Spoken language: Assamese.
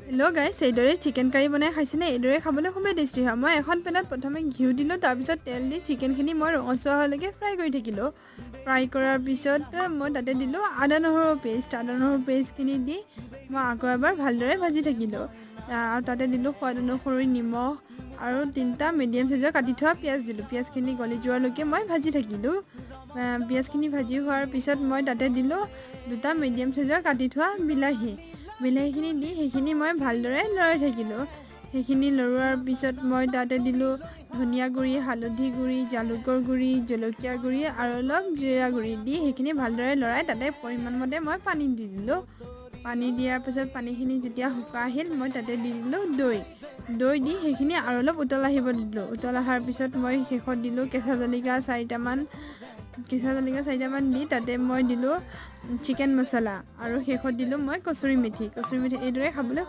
হেল্ল' গাইছ, এইদৰে চিকেন কাৰী বনাই খাইছেনে? এইদৰে খাবলৈ খুবেই টেষ্টি হয়। মই এখন পেনত প্ৰথমে ঘিউ দিলোঁ, তাৰপিছত তেল দি চিকেনখিনি মই ৰঙচুৱা হোৱালৈকে ফ্ৰাই কৰি থাকিলোঁ। ফ্ৰাই কৰাৰ পিছত মই তাতে দিলোঁ আদা নহৰু পেষ্টখিনি দি মই আকৌ এবাৰ ভালদৰে ভাজি থাকিলোঁ। আৰু তাতে দিলোঁ সোৱাদ অনুসৰি নিমখ আৰু 3টা মিডিয়াম চাইজৰ কাটি থোৱা পিঁয়াজ দিলোঁ। পিঁয়াজখিনি গলি যোৱালৈকে মই ভাজি থাকিলোঁ। পিঁয়াজখিনি ভাজি হোৱাৰ পিছত মই তাতে দিলোঁ 2টা মিডিয়াম চাইজৰ কাটি থোৱা বিলাহীখিনি দি সেইখিনি মই ভালদৰে লৰাই থাকিলোঁ। সেইখিনি লৰোৱাৰ পিছত মই তাতে দিলোঁ ধনিয়া গুড়ি, হালধি গুড়ি, জালুকৰ গুড়ি, জলকীয়া গুড়ি আৰু অলপ জিৰা গুড়ি দি সেইখিনি ভালদৰে লৰাই তাতে পৰিমাণমতে মই পানী দি দিলোঁ। পানী দিয়াৰ পিছত পানীখিনি যেতিয়া শুকাই আহিল, মই তাতে দি দিলোঁ দৈ দি সেইখিনি আৰু অলপ উতল আহিব দিলোঁ। উতল অহাৰ পিছত মই শেষত দিলোঁ কেঁচা জলকীয়া 4টামান দি তাতে মই দিলোঁ চিকেন মছলা আৰু শেষত দিলোঁ মই কচুৰি মেথি। এইদৰে খাবলৈ